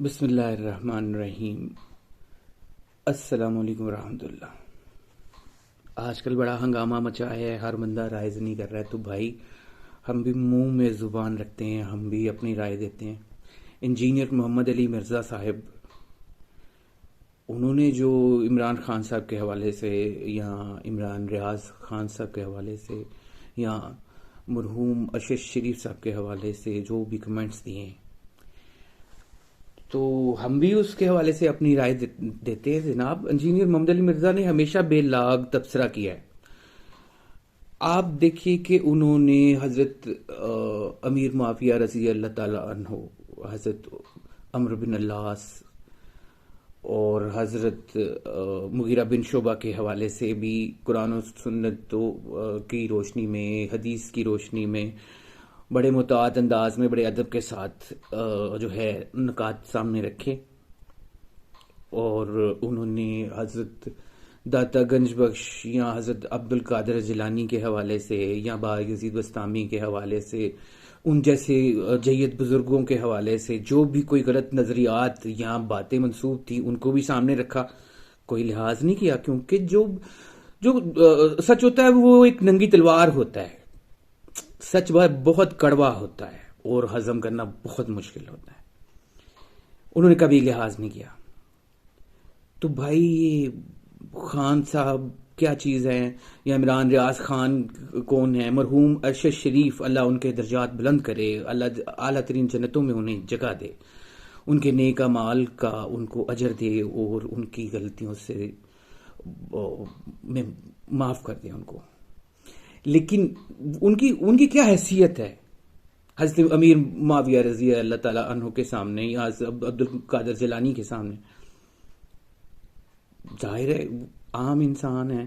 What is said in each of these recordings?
بسم اللہ الرحمن الرحیم۔ السلام علیکم ورحمۃ اللہ۔ آج کل بڑا ہنگامہ مچا ہے، ہر بندہ رائے نہیں کر رہا ہے، تو بھائی ہم بھی منہ میں زبان رکھتے ہیں، ہم بھی اپنی رائے دیتے ہیں۔ انجینئر محمد علی مرزا صاحب، انہوں نے جو عمران خان صاحب کے حوالے سے یا عمران ریاض خان صاحب کے حوالے سے یا مرحوم ارشد شریف صاحب کے حوالے سے جو بھی کمنٹس دیے ہیں، تو ہم بھی اس کے حوالے سے اپنی رائے دیتے ہیں۔ جناب انجینئر محمد علی مرزا نے ہمیشہ بے لاگ تبصرہ کیا ہے۔ آپ دیکھیے کہ انہوں نے حضرت امیر معاویہ رضی اللہ تعالیٰ عنہ، حضرت عمرو بن العاص اور حضرت مغیرہ بن شعبہ کے حوالے سے بھی قرآن و سنت کی روشنی میں، حدیث کی روشنی میں بڑے متعدد انداز میں، بڑے ادب کے ساتھ جو ہے نکات سامنے رکھے، اور انہوں نے حضرت داتا گنج بخش یا حضرت عبد القادر جیلانی کے حوالے سے یا بایزید بستامی کے حوالے سے، ان جیسے جید بزرگوں کے حوالے سے جو بھی کوئی غلط نظریات یا باتیں منسوب تھی ان کو بھی سامنے رکھا، کوئی لحاظ نہیں کیا، کیونکہ جو سچ ہوتا ہے وہ ایک ننگی تلوار ہوتا ہے۔ سچ بہت کڑوا ہوتا ہے اور ہضم کرنا بہت مشکل ہوتا ہے۔ انہوں نے کبھی لحاظ نہیں کیا۔ تو بھائی یہ خان صاحب کیا چیز ہے، یا عمران ریاض خان کون ہے؟ مرحوم ارشد شریف، اللہ ان کے درجات بلند کرے، اللہ اعلیٰ ترین جنتوں میں انہیں جگہ دے، ان کے نیک اعمال کا ان کو اجر دے، اور ان کی غلطیوں سے میں معاف کر دے ان کو۔ لیکن ان کی کیا حیثیت ہے حضرت امیر معاویہ رضی اللہ تعالیٰ عنہ کے سامنے یا عبد القادر جیلانی کے سامنے؟ ظاہر ہے عام انسان ہیں،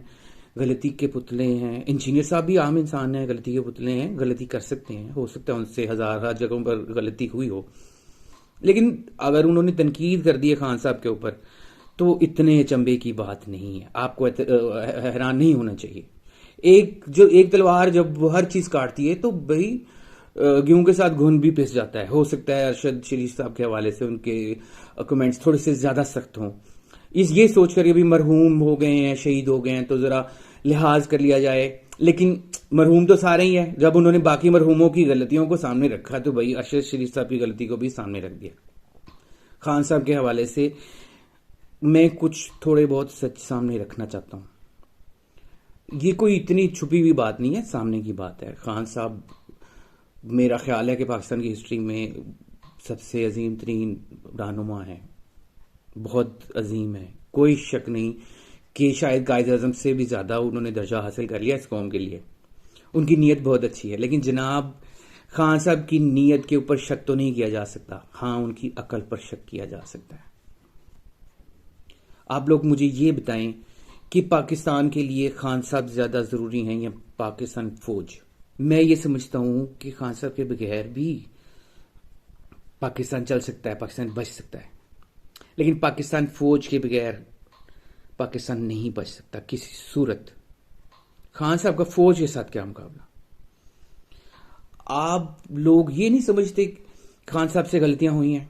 غلطی کے پتلے ہیں۔ انجینئر صاحب بھی عام انسان ہیں، غلطی کے پتلے ہیں، غلطی کر سکتے ہیں، ہو سکتا ہے ان سے ہزار جگہوں پر غلطی ہوئی ہو، لیکن اگر انہوں نے تنقید کر دی ہے خان صاحب کے اوپر تو اتنے چمبے کی بات نہیں ہے، آپ کو حیران نہیں ہونا چاہیے۔ ایک تلوار جب ہر چیز کاٹتی ہے تو بھائی گیہوں کے ساتھ گھن بھی پس جاتا ہے۔ ہو سکتا ہے ارشد شریف صاحب کے حوالے سے ان کے کمنٹس تھوڑے سے زیادہ سخت ہوں، یہ سوچ کر کہ بھی مرحوم ہو گئے ہیں، شہید ہو گئے ہیں، تو ذرا لحاظ کر لیا جائے۔ لیکن مرحوم تو سارے ہی ہیں، جب انہوں نے باقی مرحوموں کی غلطیوں کو سامنے رکھا تو بھائی ارشد شریف صاحب کی غلطی کو بھی سامنے رکھ دیا۔ خان صاحب کے حوالے سے میں کچھ تھوڑے بہت سچ سامنے رکھنا چاہتا ہوں۔ یہ کوئی اتنی چھپی ہوئی بات نہیں ہے، سامنے کی بات ہے۔ خان صاحب میرا خیال ہے کہ پاکستان کی ہسٹری میں سب سے عظیم ترین رہنما ہے، بہت عظیم ہے، کوئی شک نہیں کہ شاید قائد اعظم سے بھی زیادہ انہوں نے درجہ حاصل کر لیا اس قوم کے لیے۔ ان کی نیت بہت اچھی ہے، لیکن جناب خان صاحب کی نیت کے اوپر شک تو نہیں کیا جا سکتا، ہاں ان کی عقل پر شک کیا جا سکتا ہے۔ آپ لوگ مجھے یہ بتائیں کہ پاکستان کے لیے خان صاحب زیادہ ضروری ہیں یا پاکستان فوج؟ میں یہ سمجھتا ہوں کہ خان صاحب کے بغیر بھی پاکستان چل سکتا ہے، پاکستان بچ سکتا ہے، لیکن پاکستان فوج کے بغیر پاکستان نہیں بچ سکتا کسی صورت۔ خان صاحب کا فوج کے ساتھ کیا مقابلہ؟ آپ لوگ یہ نہیں سمجھتے خان صاحب سے غلطیاں ہوئی ہیں،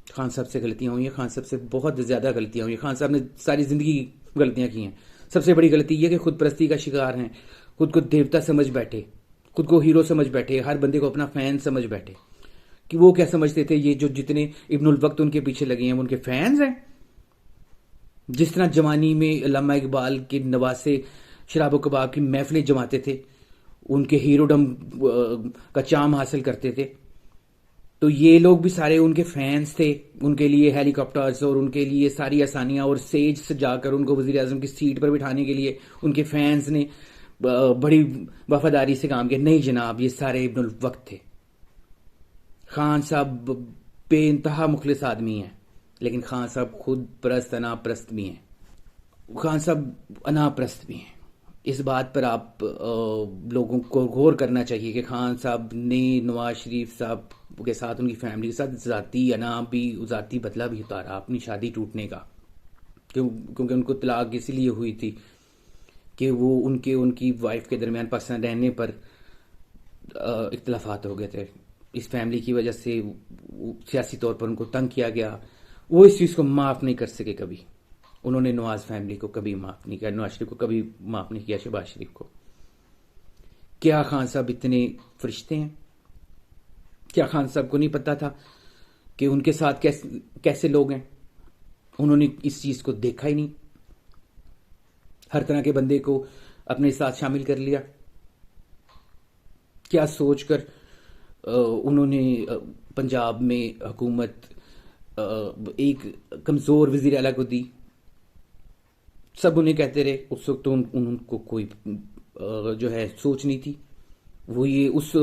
خان صاحب سے غلطیاں ہوئی ہیں، خان صاحب سے بہت زیادہ غلطیاں ہوئی ہیں۔ خان صاحب نے ساری زندگی غلطیاں کی ہیں۔ سب سے بڑی غلطی یہ کہ خود پرستی کا شکار ہیں، خود کو دیوتا سمجھ بیٹھے، خود کو ہیرو سمجھ بیٹھے، ہر بندے کو اپنا فین سمجھ بیٹھے۔ کہ وہ کیا سمجھتے تھے، یہ جو جتنے ابن الوقت ان کے پیچھے لگے ہیں وہ ان کے فینز ہیں؟ جس طرح جوانی میں علامہ اقبال کے نواسے شراب و کباب کی محفلیں جماتے تھے، ان کے ہیروڈم کا چام حاصل کرتے تھے، تو یہ لوگ بھی سارے ان کے فینز تھے۔ ان کے لیے ہیلی کاپٹرز اور ان کے لیے ساری آسانیاں، اور سیج سے جا کر ان کو وزیر اعظم کی سیٹ پر بٹھانے کے لیے ان کے فینز نے بڑی وفاداری سے کام کیا۔ نہیں جناب، یہ سارے ابن الوقت تھے۔ خان صاحب بے انتہا مخلص آدمی ہیں، لیکن خان صاحب خود پرست انا پرست بھی ہیں، خان صاحب انا پرست بھی ہیں۔ اس بات پر آپ لوگوں کو غور کرنا چاہیے کہ خان صاحب نے نواز شریف صاحب کے ساتھ، ان کی فیملی کے ساتھ ذاتی انا بھی، ذاتی بدلہ بھی اتارا اپنی شادی ٹوٹنے کا، کیونکہ ان کو طلاق اس لیے ہوئی تھی کہ وہ ان کی وائف کے درمیان پاکستان رہنے پر اختلافات ہو گئے تھے۔ اس فیملی کی وجہ سے سیاسی طور پر ان کو تنگ کیا گیا، وہ اس چیز کو معاف نہیں کر سکے کبھی. انہوں نے نواز فیملی کو کبھی معاف نہیں کیا، نواز شریف کو کبھی معاف نہیں کیا، شہباز شریف کو. کیا خان صاحب اتنے فرشتے ہیں؟ کیا خان صاحب کو نہیں پتا تھا کہ ان کے ساتھ کیسے لوگ ہیں؟ انہوں نے اس چیز کو دیکھا ہی نہیں، ہر طرح کے بندے کو اپنے ساتھ شامل کر لیا. کیا سوچ کر انہوں نے پنجاب میں حکومت ایک کمزور وزیر اعلیٰ کو دی؟ سب انہیں کہتے رہے، اس وقت تو ان کو کوئی جو ہے سوچ نہیں تھی. وہ یہ اس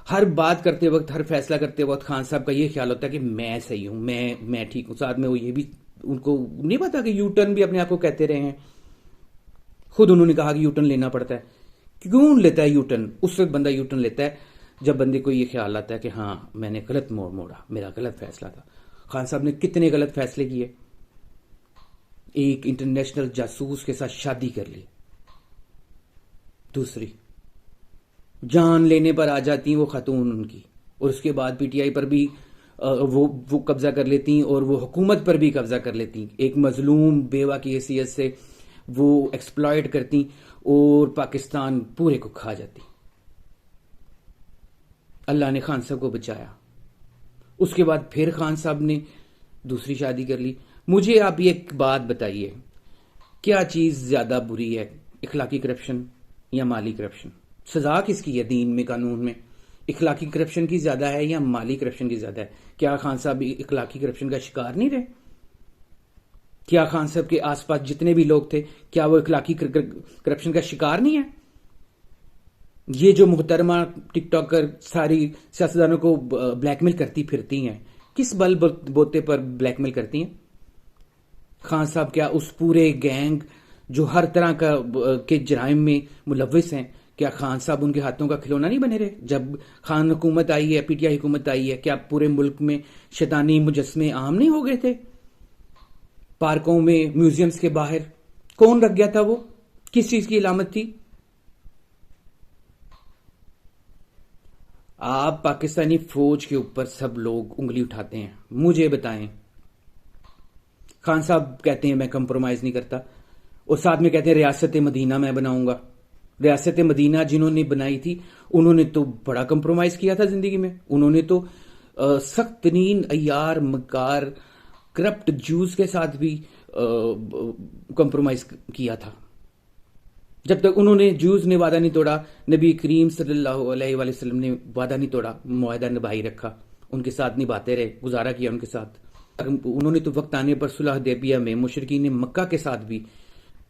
ہر بات کرتے وقت، ہر فیصلہ کرتے وقت خان صاحب کا یہ خیال ہوتا ہے کہ میں صحیح ہوں، میں ٹھیک ہوں. ساتھ میں وہ یہ بھی ان کو نہیں پتا کہ یو ٹرن بھی اپنے آپ کو کہتے رہے ہیں. خود انہوں نے کہا کہ یو ٹرن لینا پڑتا ہے. کیوں لیتا ہے یو ٹرن؟ اس وقت بندہ یو ٹرن لیتا ہے جب بندے کو یہ خیال آتا ہے کہ ہاں میں نے غلط موڑا، میرا غلط فیصلہ تھا. خان صاحب نے کتنے غلط فیصلے کیے. ایک انٹرنیشنل جاسوس کے ساتھ شادی کر لی، دوسری جان لینے پر آ جاتی وہ خاتون ان کی، اور اس کے بعد پی ٹی آئی پر بھی وہ قبضہ کر لیتی اور وہ حکومت پر بھی قبضہ کر لیتی. ایک مظلوم بیوہ کی حیثیت سے وہ ایکسپلائٹ کرتی اور پاکستان پورے کو کھا جاتی. اللہ نے خان صاحب کو بچایا. اس کے بعد پھر خان صاحب نے دوسری شادی کر لی. مجھے آپ یہ ایک بات بتائیے، کیا چیز زیادہ بری ہے، اخلاقی کرپشن یا مالی کرپشن؟ سزا کس کی ہے دین میں، قانون میں؟ اخلاقی کرپشن کی زیادہ ہے یا مالی کرپشن کی زیادہ ہے؟ کیا خان صاحب اخلاقی کرپشن کا شکار نہیں رہے؟ کیا خان صاحب کے آس پاس جتنے بھی لوگ تھے، کیا وہ اخلاقی کرپشن کا شکار نہیں ہے؟ یہ جو محترمہ ٹک ٹاکر ساری سیاستدانوں کو بلیک میل کرتی پھرتی ہیں، کس بل بوتے پر بلیک میل کرتی ہیں؟ خان صاحب کیا اس پورے گینگ جو ہر طرح کے جرائم میں ملوث ہیں، کیا خان صاحب ان کے ہاتھوں کا کھلونا نہیں بنے رہے؟ جب خان حکومت آئی ہے، پی ٹی آئی حکومت آئی ہے، کیا پورے ملک میں شیطانی مجسمے عام نہیں ہو گئے تھے؟ پارکوں میں، میوزیمز کے باہر کون رکھ گیا تھا؟ وہ کس چیز کی علامت تھی؟ آپ پاکستانی فوج کے اوپر سب لوگ انگلی اٹھاتے ہیں. مجھے بتائیں، خان صاحب کہتے ہیں میں کمپرومائز نہیں کرتا، اور ساتھ میں کہتے ہیں ریاست مدینہ میں بناؤں گا. ریاست مدینہ جنہوں نے بنائی تھی انہوں نے تو بڑا کمپرومائز کیا تھا زندگی میں. انہوں نے تو سخت ترین عیار، مکار، کرپٹ جوز کے ساتھ بھی کمپرومائز کیا تھا. جب تک انہوں نے جوز نے وعدہ نہیں توڑا، نبی کریم صلی اللہ علیہ وآلہ وسلم نے وعدہ نہیں توڑا، معاہدہ نبھائی رکھا، ان کے ساتھ نبھاتے رہے، گزارا کیا ان کے ساتھ. انہوں نے تو وقت آنے پر صلح حدیبیہ میں مشرکین مکہ کے ساتھ بھی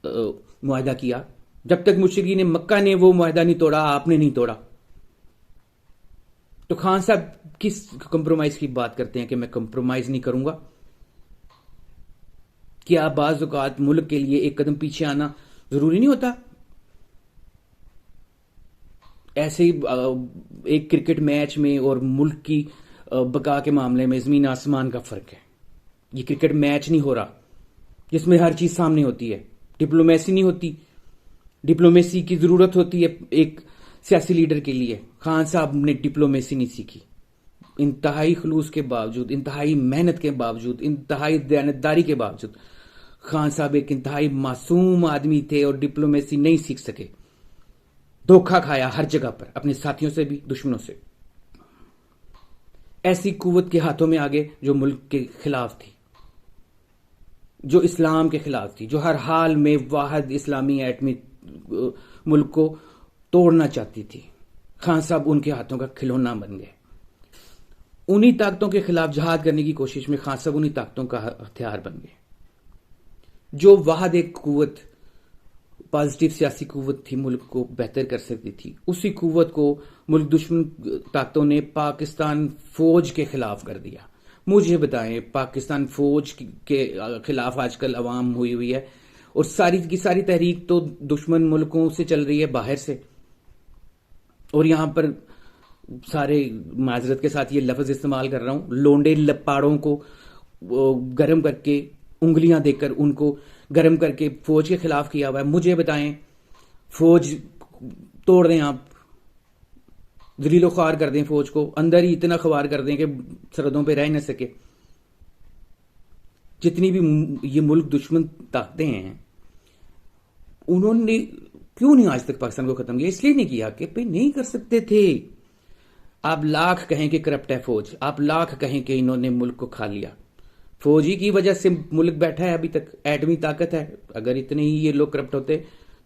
معاہدہ کیا. جب تک مشرکین مکہ نے وہ معاہدہ نہیں توڑا، آپ نے نہیں توڑا. تو خان صاحب کس کمپرومائز کی بات کرتے ہیں کہ میں کمپرومائز نہیں کروں گا؟ کیا بعض اوقات ملک کے لیے ایک قدم پیچھے آنا ضروری نہیں ہوتا؟ ایسے ہی ایک کرکٹ میچ میں اور ملک کی بقا کے معاملے میں زمین آسمان کا فرق ہے. یہ کرکٹ میچ نہیں ہو رہا جس میں ہر چیز سامنے ہوتی ہے. ڈپلومیسی نہیں ہوتی. ڈپلومیسی کی ضرورت ہوتی ہے ایک سیاسی لیڈر کے لیے. خان صاحب نے ڈپلومیسی نہیں سیکھی. انتہائی خلوص کے باوجود، انتہائی محنت کے باوجود، انتہائی دیانتداری کے باوجود خان صاحب ایک انتہائی معصوم آدمی تھے اور ڈپلومیسی نہیں سیکھ سکے. دھوکہ کھایا ہر جگہ پر، اپنے ساتھیوں سے بھی، دشمنوں سے. ایسی قوت کے ہاتھوں میں آگے جو ملک کے خلاف تھی، جو اسلام کے خلاف تھی، جو ہر حال میں واحد اسلامی ایٹمی ملک کو توڑنا چاہتی تھی. خان صاحب ان کے ہاتھوں کا کھلونا بن گئے. انہی طاقتوں کے خلاف جہاد کرنے کی کوشش میں خان صاحب انہی طاقتوں کا ہتھیار بن گئے. جو واحد ایک قوت، پازیٹیو سیاسی قوت تھی، ملک کو بہتر کر سکتی تھی، اسی قوت کو ملک دشمن طاقتوں نے پاکستان فوج کے خلاف کر دیا. مجھے بتائیں، پاکستان فوج کے خلاف آج کل عوام ہوئی ہے، اور ساری کی ساری تحریک تو دشمن ملکوں سے چل رہی ہے، باہر سے. اور یہاں پر سارے، معذرت کے ساتھ یہ لفظ استعمال کر رہا ہوں، لونڈے لپاڑوں کو گرم کر کے، انگلیاں دے کر ان کو گرم کر کے فوج کے خلاف کیا ہوا ہے. مجھے بتائیں، فوج توڑ دیں آپ، ذلیل و خوار کر دیں فوج کو، اندر ہی اتنا خوار کر دیں کہ سرحدوں پہ رہ نہ سکے. جتنی بھی یہ ملک دشمن طاقتیں ہیں، انہوں نے کیوں نہیں آج تک پاکستان کو ختم کیا؟ اس لیے نہیں کیا کہ نہیں کر سکتے تھے. آپ لاکھ کہیں کہ کرپٹ ہے فوج، آپ لاکھ کہیں کہ انہوں نے ملک کو کھا لیا، فوج ہی کی وجہ سے ملک بیٹھا ہے ابھی تک. ایٹمی طاقت ہے، اگر اتنے ہی یہ لوگ کرپٹ ہوتے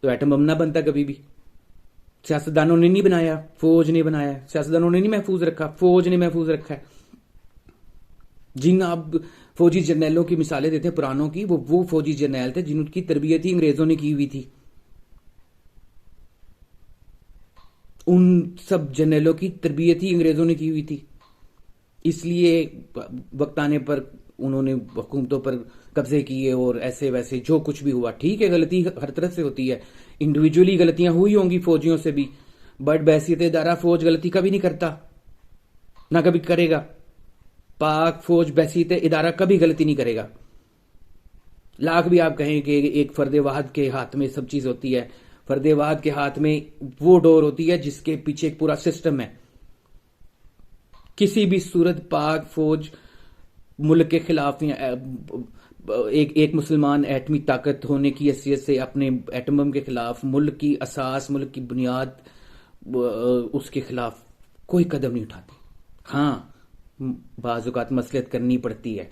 تو ایٹم بم نہ بنتا کبھی بھی. سیاستدانوں نے نہیں بنایا، فوج نے بنایا. سیاستدانوں نے نہیں محفوظ رکھا، فوج نے محفوظ رکھا ہے. جن آپ فوجی جرنیلوں کی مثالیں دیتے ہیں پرانوں کی، وہ فوجی جرنیل تھے جن کی تربیت ہی انگریزوں نے کی ہوئی تھی. ان سب جرنیلوں کی تربیت ہی انگریزوں نے کی ہوئی تھی. اس لیے وقت آنے پر انہوں نے حکومتوں پر قبضے کیے اور ایسے ویسے جو کچھ بھی ہوا. ٹھیک ہے، غلطی ہر طرح سے ہوتی ہے، انڈیویجولی غلطیاں ہوئی ہوں گی فوجیوں سے بھی، بٹ بحیثیت ادارہ فوج غلطی کبھی نہیں کرتا، نہ کبھی کرے گا. پاک فوج بحیثیت ادارہ کبھی غلطی نہیں کرے گا. لاکھ بھی آپ کہیں کہ ایک فرد واحد کے ہاتھ میں سب چیز ہوتی ہے، فرد واحد کے ہاتھ میں وہ ڈور ہوتی ہے جس کے پیچھے ایک پورا سسٹم ہے. کسی بھی صورت پاک فوج ملک کے خلاف ایک مسلمان ایٹمی طاقت ہونے کی حیثیت سے اپنے ایٹم بم کے خلاف، ملک کی اساس، ملک کی بنیاد، اس کے خلاف کوئی قدم نہیں اٹھاتی. ہاں، بعض اوقات مصلحت کرنی پڑتی ہے،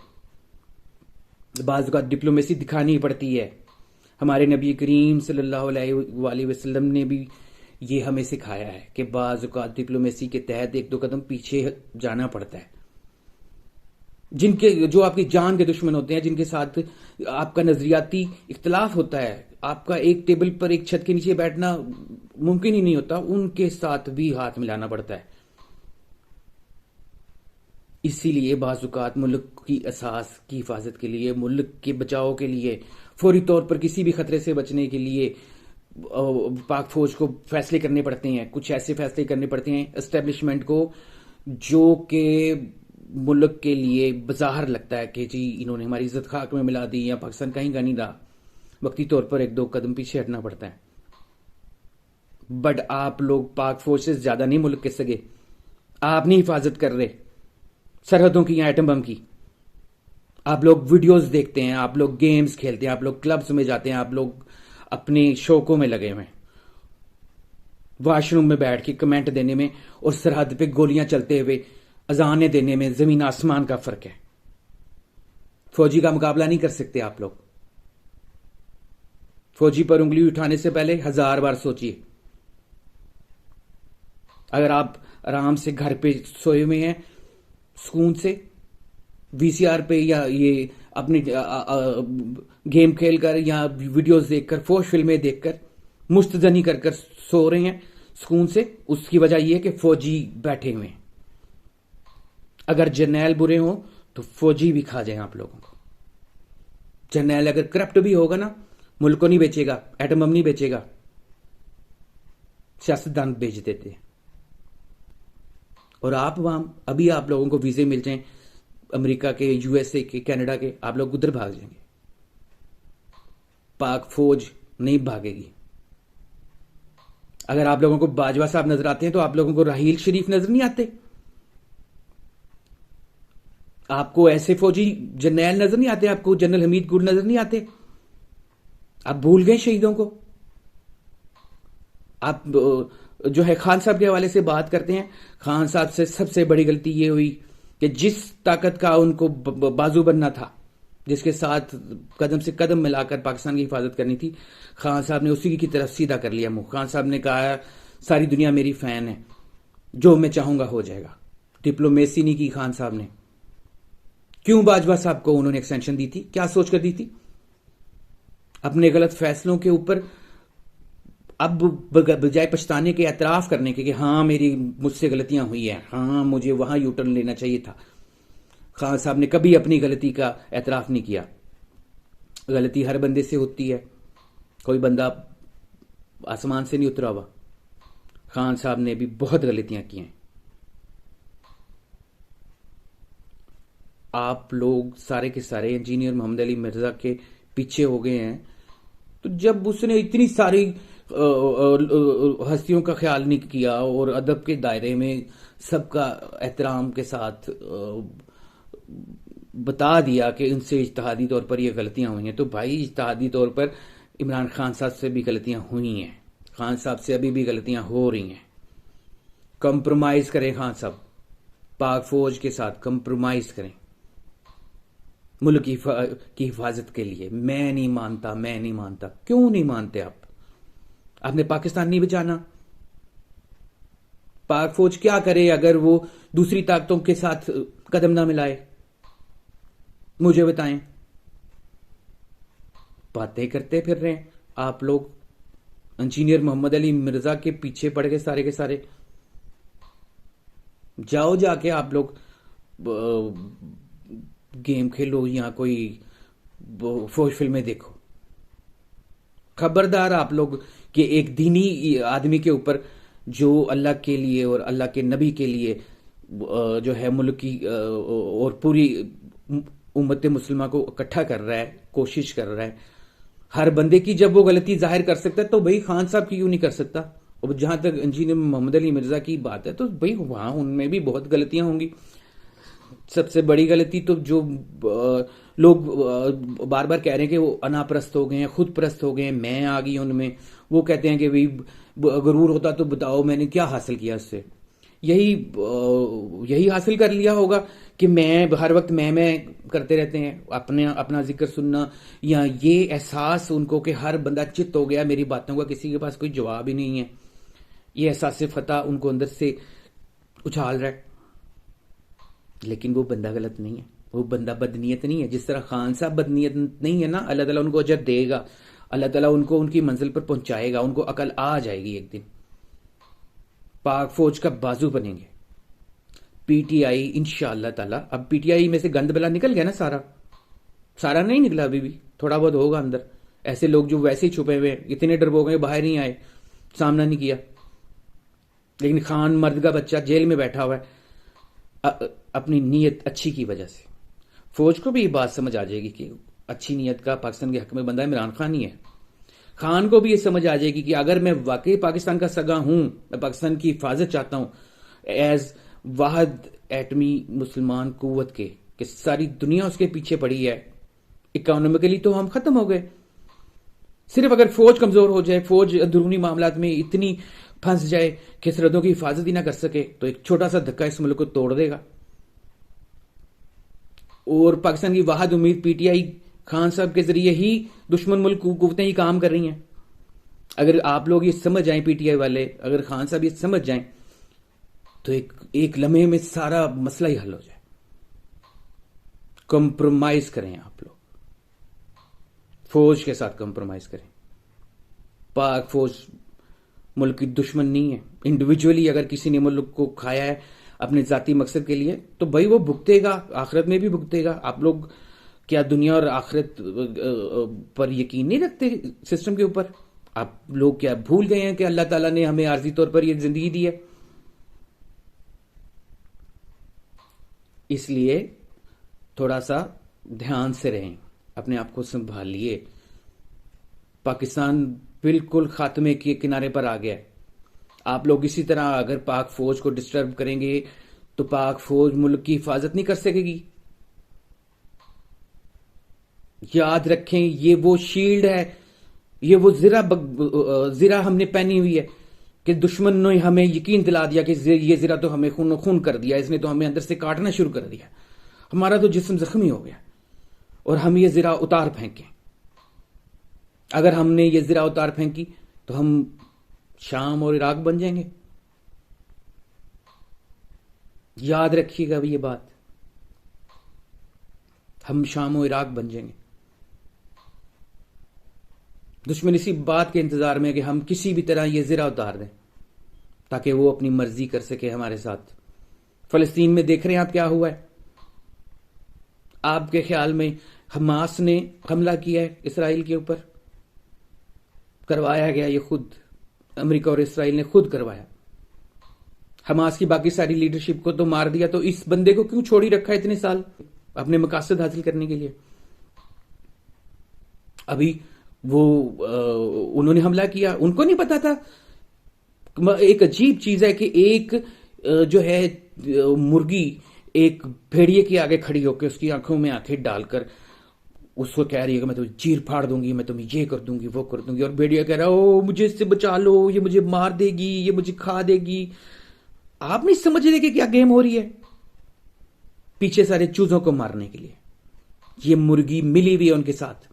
بعض اوقات ڈپلومیسی دکھانی پڑتی ہے. ہمارے نبی کریم صلی اللہ علیہ وآلہ وسلم نے بھی یہ ہمیں سکھایا ہے کہ بعض اوقات ڈپلومیسی کے تحت ایک دو قدم پیچھے جانا پڑتا ہے. جو آپ کی جان کے دشمن ہوتے ہیں، جن کے ساتھ آپ کا نظریاتی اختلاف ہوتا ہے، آپ کا ایک ٹیبل پر ایک چھت کے نیچے بیٹھنا ممکن ہی نہیں ہوتا، ان کے ساتھ بھی ہاتھ ملانا پڑتا ہے. اسی لیے بعض اوقات ملک کی اساس کی حفاظت کے لیے، ملک کے بچاؤ کے لیے، فوری طور پر کسی بھی خطرے سے بچنے کے لیے پاک فوج کو فیصلے کرنے پڑتے ہیں. کچھ ایسے فیصلے کرنے پڑتے ہیں اسٹیبلشمنٹ کو جو کہ ملک کے لیے بظاہر لگتا ہے کہ جی انہوں نے ہماری عزت خاک میں ملا دی یا پاکستان کہیں کا نہیں رہا. وقتی طور پر ایک دو قدم پیچھے ہٹنا پڑتا ہے. بٹ آپ لوگ پاک فوج سے زیادہ نہیں ملک کے سگے. آپ نہیں حفاظت کر رہے سرحدوں کی یا ایٹم بم کی. آپ لوگ ویڈیوز دیکھتے ہیں، آپ لوگ گیمز کھیلتے ہیں، آپ لوگ کلبز میں جاتے ہیں، آپ لوگ اپنے شوقوں میں لگے ہوئے ہیں، واش روم میں بیٹھ کے کمنٹ دینے میں اور سرحد پہ گولیاں چلتے ہوئے اذانیں دینے میں زمین آسمان کا فرق ہے. فوجی کا مقابلہ نہیں کر سکتے آپ لوگ. فوجی پر انگلی اٹھانے سے پہلے 1000 بار سوچیے. اگر آپ آرام سے گھر پہ سوئے ہوئے ہیں سکون سے، وی سی آر پہ یا یہ اپنی گیم کھیل کر یا ویڈیوز دیکھ کر، فوش فلمیں دیکھ کر مستزنی کر کر سو رہے ہیں سکون سے، اس کی وجہ یہ ہے کہ فوجی بیٹھے ہوئے ہیں. اگر جرنیل برے ہوں تو فوجی بھی کھا جائیں آپ لوگوں کو. جرنیل اگر کرپٹ بھی ہوگا نا، ملک کو نہیں بیچے گا، ایٹم بم نہیں بیچے گا، سیاستدان بیچ دیتے ہیں. اور آپ وہاں ابھی آپ لوگوں کو ویزے مل جائیں امریکہ کے، یو ایس اے کے، کینیڈا کے، آپ لوگ ادھر بھاگ جائیں گے. پاک فوج نہیں بھاگے گی. اگر آپ لوگوں کو باجوہ صاحب نظر آتے ہیں تو آپ لوگوں کو راحیل شریف نظر نہیں آتے؟ آپ کو ایسے فوجی جرنیل نظر نہیں آتے؟ آپ کو جنرل حمید گل نظر نہیں آتے؟ آپ بھول گئے شہیدوں کو؟ آپ جو ہے خان صاحب کے حوالے سے بات کرتے ہیں. خان صاحب سے سب سے بڑی غلطی یہ ہوئی کہ جس طاقت کا ان کو بازو بننا تھا، جس کے ساتھ قدم سے قدم ملا کر پاکستان کی حفاظت کرنی تھی، خان صاحب نے اسی کی طرف سیدھا کر لیا منہ. خان صاحب نے کہا ساری دنیا میری فین ہے، جو میں چاہوں گا ہو جائے گا. ڈپلومیسی نہیں کی خان صاحب نے. کیوں باجوہ صاحب کو انہوں نے ایکسٹینشن دی تھی؟ کیا سوچ کر دی تھی؟ اپنے غلط فیصلوں کے اوپر اب بجائے پچھتانے کے، اعتراف کرنے کے کہ ہاں مجھ سے غلطیاں ہوئی ہیں، ہاں مجھے وہاں یو ٹرن لینا چاہیے تھا، خان صاحب نے کبھی اپنی غلطی کا اعتراف نہیں کیا. غلطی ہر بندے سے ہوتی ہے، کوئی بندہ آسمان سے نہیں اترا ہوا. خان صاحب نے بھی بہت غلطیاں کی ہیں. آپ لوگ سارے کے سارے انجینئر محمد علی مرزا کے پیچھے ہو گئے ہیں. تو جب اس نے اتنی ساری ہستیوں کا خیال نہیں کیا اور ادب کے دائرے میں سب کا احترام کے ساتھ بتا دیا کہ ان سے اجتہادی طور پر یہ غلطیاں ہوئی ہیں، تو بھائی اجتہادی طور پر عمران خان صاحب سے بھی غلطیاں ہوئی ہیں، خان صاحب سے ابھی بھی غلطیاں ہو رہی ہیں. کمپرومائز کریں خان صاحب، پاک فوج کے ساتھ کمپرومائز کریں ملک کی حفاظت کے لیے. میں نہیں مانتا. کیوں نہیں مانتے آپ نے پاکستان نہیں بچانا؟ پاک فوج کیا کرے اگر وہ دوسری طاقتوں کے ساتھ قدم نہ ملائے؟ مجھے بتائیں. باتیں کرتے پھر رہے ہیں آپ لوگ انجینئر محمد علی مرزا کے پیچھے پڑ گئے سارے کے سارے. جاؤ جا کے آپ لوگ گیم کھیلو یا کوئی فوج فلمیں دیکھو. خبردار آپ لوگ کہ ایک دینی آدمی کے اوپر جو اللہ کے لیے اور اللہ کے نبی کے لیے جو ہے ملک کی اور پوری امت مسلمہ کو اکٹھا کر رہا ہے، کوشش کر رہا ہے، ہر بندے کی جب وہ غلطی ظاہر کر سکتا ہے تو بھائی خان صاحب کی کیوں نہیں کر سکتا؟ اور جہاں تک انجینئر محمد علی مرزا کی بات ہے تو بھائی وہاں ان میں بھی بہت غلطیاں ہوں گی. سب سے بڑی غلطی تو جو لوگ بار بار کہہ رہے ہیں کہ وہ انا پرست ہو گئے ہیں، خود پرست ہو گئے ہیں، میں آ گئی ان میں. وہ کہتے ہیں کہ بھائی غرور ہوتا تو بتاؤ میں نے کیا حاصل کیا اس سے. یہی حاصل کر لیا ہوگا کہ میں ہر وقت میں کرتے رہتے ہیں، اپنا ذکر سننا، یا یہ احساس ان کو کہ ہر بندہ چت ہو گیا میری باتوں کا، کسی کے پاس کوئی جواب ہی نہیں ہے. یہ احساس فتح ان کو اندر سے اچھال رہا ہے. لیکن وہ بندہ غلط نہیں ہے، وہ بندہ بدنیت نہیں ہے. جس طرح خان صاحب بدنیت نہیں ہے نا، اللہ تعالیٰ ان کو اجر دے گا، اللہ تعالیٰ ان کو ان کی منزل پر پہنچائے گا، ان کو عقل آ جائے گی ایک دن. پاک فوج کا بازو بنیں گے پی ٹی آئی انشاءاللہ تعالیٰ. اب پی ٹی آئی میں سے گند بلا نکل گیا نا، سارا نہیں نکلا، ابھی بھی تھوڑا بہت ہوگا اندر. ایسے لوگ جو ویسے ہی چھپے ہوئے اتنے ڈربو گئے، باہر نہیں آئے، سامنا نہیں کیا. لیکن خان مرد کا بچہ جیل میں بیٹھا ہوا ہے اپنی نیت اچھی کی وجہ سے. فوج کو بھی یہ بات سمجھ آ جائے گی کہ اچھی نیت کا پاکستان کے حق میں بندہ عمران خان ہی ہے. خان کو بھی یہ سمجھ آ جائے گی کہ اگر میں واقعی پاکستان کا سگا ہوں، میں پاکستان کی حفاظت چاہتا ہوں ایز واحد ایٹمی مسلمان قوت کے، کہ ساری دنیا اس کے پیچھے پڑی ہے، اکانومیکلی تو ہم ختم ہو گئے. صرف اگر فوج کمزور ہو جائے، فوج اندرونی معاملات میں اتنی پھنس جائے کہ سرحدوں کی حفاظت ہی نہ کر سکے، تو ایک چھوٹا سا دھکا اس ملک کو توڑ دے گا. اور پاکستان کی واحد امید پی ٹی آئی خان صاحب کے ذریعے ہی دشمن ملک قوتیں ہی کام کر رہی ہیں. اگر آپ لوگ یہ سمجھ جائیں، پی ٹی آئی والے، اگر خان صاحب یہ سمجھ جائیں تو ایک لمحے میں سارا مسئلہ ہی حل ہو جائے. کمپرومائز کریں آپ لوگ، فوج کے ساتھ کمپرومائز کریں. پاک فوج ملک کی دشمن نہیں ہے. انڈیویجولی اگر کسی نے ملک کو کھایا ہے اپنے ذاتی مقصد کے لیے تو بھائی وہ بھگتے گا، آخرت میں بھی بھگتے گا. آپ لوگ کیا دنیا اور آخرت پر یقین نہیں رکھتے سسٹم کے اوپر؟ آپ لوگ کیا بھول گئے ہیں کہ اللہ تعالیٰ نے ہمیں عارضی طور پر یہ زندگی دی ہے؟ اس لیے تھوڑا سا دھیان سے رہیں، اپنے آپ کو سنبھالیے. پاکستان بالکل خاتمے کے کنارے پر آ گیا ہے. آپ لوگ اسی طرح اگر پاک فوج کو ڈسٹرب کریں گے تو پاک فوج ملک کی حفاظت نہیں کر سکے گی. یاد رکھیں یہ وہ شیلڈ ہے، یہ وہ زرہ ہم نے پہنی ہوئی ہے کہ دشمن نے ہمیں یقین دلا دیا کہ یہ زرہ تو ہمیں خون کر دیا، اس نے تو ہمیں اندر سے کاٹنا شروع کر دیا، ہمارا تو جسم زخمی ہو گیا اور ہم یہ زرہ اتار پھینکیں. اگر ہم نے یہ زرہ اتار پھینکی تو ہم شام اور عراق بن جائیں گے. یاد رکھیے گا یہ بات، ہم شام و عراق بن جائیں گے. دشمن اسی بات کے انتظار میں کہ ہم کسی بھی طرح یہ زرہ اتار دیں تاکہ وہ اپنی مرضی کر سکے ہمارے ساتھ. فلسطین میں دیکھ رہے ہیں آپ کیا ہوا ہے. آپ کے خیال میں حماس نے حملہ کیا ہے اسرائیل کے اوپر؟ کروایا گیا یہ خود، امریکہ اور اسرائیل نے خود کروایا. حماس کی باقی ساری لیڈرشپ کو تو مار دیا، تو اس بندے کو کیوں چھوڑی رکھا اتنے سال اپنے مقاصد حاصل کرنے کے لیے؟ ابھی وہ انہوں نے حملہ کیا، ان کو نہیں پتا تھا؟ ایک عجیب چیز ہے کہ ایک جو ہے مرغی ایک بھیڑیے کے آگے کھڑی ہو کے اس کی آنکھوں میں آنکھیں ڈال کر اس کو کہہ رہی ہے کہ میں تمہیں چیر پھاڑ دوں گی، میں تمہیں یہ کر دوں گی، وہ کر دوں گی، اور بھیڑیا کہہ رہا او مجھے اس سے بچا لو، یہ مجھے مار دے گی، یہ مجھے کھا دے گی۔ آپ نہیں سمجھ رہے کہ کیا گیم ہو رہی ہے؟ پیچھے سارے چوزوں کو مارنے کے لیے یہ مرغی ملی ہوئی ہے ان کے ساتھ۔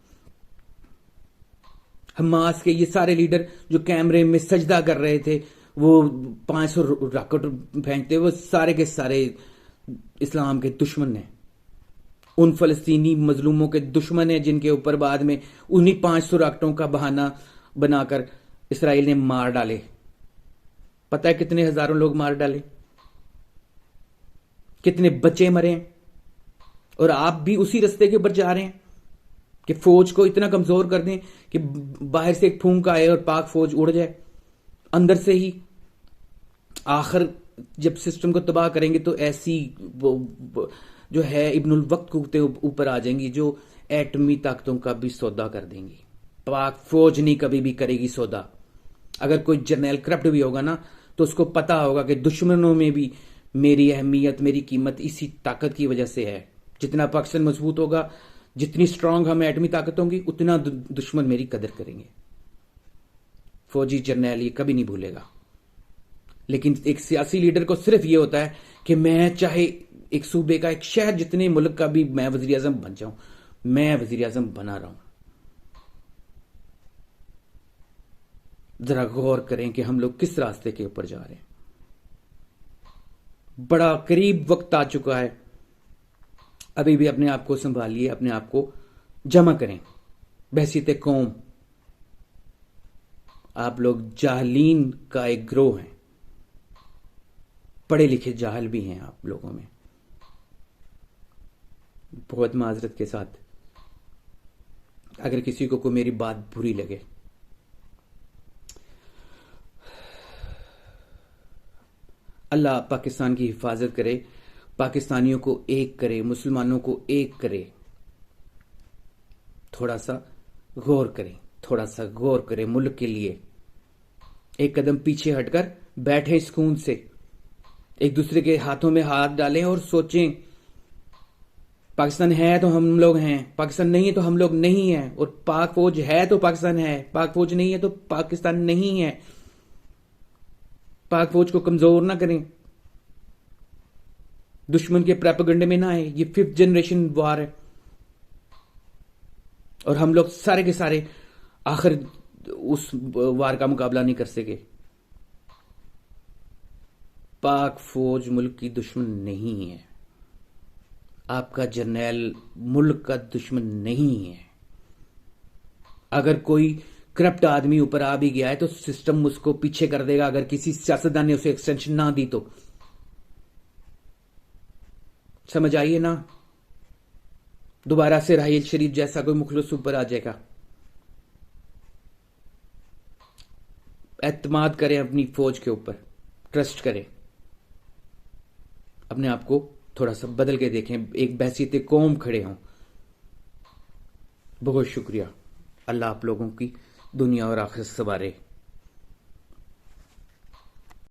حماس کے یہ سارے لیڈر جو کیمرے میں سجدہ کر رہے تھے، وہ 500 راکٹ پھینکتے، وہ سارے کے سارے اسلام کے دشمن ہیں، ان فلسطینی مظلوموں کے دشمن ہیں جن کے اوپر بعد میں انہی 500 راکٹوں کا بہانہ بنا کر اسرائیل نے مار ڈالے۔ پتہ ہے کتنے ہزاروں لوگ مار ڈالے، کتنے بچے مرے ہیں، اور آپ بھی اسی رستے کے اوپر جا رہے ہیں کہ فوج کو اتنا کمزور کر دیں کہ باہر سے ایک پھونک آئے اور پاک فوج اڑ جائے، اندر سے ہی آخر جب سسٹم کو تباہ کریں گے تو ایسی جو ہے ابن الوقت قوتیں اوپر آ جائیں گی جو ایٹمی طاقتوں کا بھی سودا کر دیں گی۔ پاک فوج نہیں کبھی بھی کرے گی سودا۔ اگر کوئی جرنیل کرپٹ بھی ہوگا نا تو اس کو پتا ہوگا کہ دشمنوں میں بھی میری اہمیت، میری قیمت اسی طاقت کی وجہ سے ہے۔ جتنا پاکستان مضبوط ہوگا، جتنی سٹرونگ ہمیں ایٹمی طاقت ہوں گی، اتنا دشمن میری قدر کریں گے۔ فوجی جرنیل یہ کبھی نہیں بھولے گا۔ لیکن ایک سیاسی لیڈر کو صرف یہ ہوتا ہے کہ میں چاہے ایک صوبے کا، ایک شہر، جتنے ملک کا بھی میں وزیر اعظم بن جاؤں، میں وزیر اعظم بنا رہا ہوں۔ ذرا غور کریں کہ ہم لوگ کس راستے کے اوپر جا رہے ہیں۔ بڑا قریب وقت آ چکا ہے، ابھی بھی اپنے آپ کو سنبھالیے، اپنے آپ کو جمع کریں۔ بحیثیت قوم آپ لوگ جاہلین کا ایک گروہ ہیں، پڑھے لکھے جاہل بھی ہیں آپ لوگوں میں۔ بہت معذرت کے ساتھ اگر کسی کو کوئی میری بات بری لگے، اللہ پاکستان کی حفاظت کرے، پاکستانیوں کو ایک کرے، مسلمانوں کو ایک کرے۔ تھوڑا سا غور کریں، تھوڑا سا غور کریں ملک کے لیے۔ ایک قدم پیچھے ہٹ کر بیٹھیں سکون سے، ایک دوسرے کے ہاتھوں میں ہاتھ ڈالیں اور سوچیں پاکستان ہے تو ہم لوگ ہیں، پاکستان نہیں ہے تو ہم لوگ نہیں ہیں، اور پاک فوج ہے تو پاکستان ہے، پاک فوج نہیں ہے تو پاکستان نہیں ہے۔ پاک فوج کو کمزور نہ کریں، دشمن کے پراپیگنڈے میں نہ آئے۔ یہ 5th جنریشن وار ہے، اور ہم لوگ سارے کے سارے آخر اس وار کا مقابلہ نہیں کر سکے۔ پاک فوج ملک کی دشمن نہیں ہے، آپ کا جرنیل ملک کا دشمن نہیں ہے۔ اگر کوئی کرپٹ آدمی اوپر آ بھی گیا ہے تو سسٹم اس کو پیچھے کر دے گا، اگر کسی سیاستدان نے اسے ایکسٹینشن نہ دی تو۔ سمجھ آئیے نا؟ دوبارہ سے راحیل شریف جیسا کوئی مخلص اوپر آ جائے گا۔ اعتماد کریں اپنی فوج کے اوپر، ٹرسٹ کریں، اپنے آپ کو تھوڑا سا بدل کے دیکھیں، ایک بحیثیت قوم کھڑے ہوں۔ بہت شکریہ۔ اللہ آپ لوگوں کی دنیا اور آخرت سنوارے۔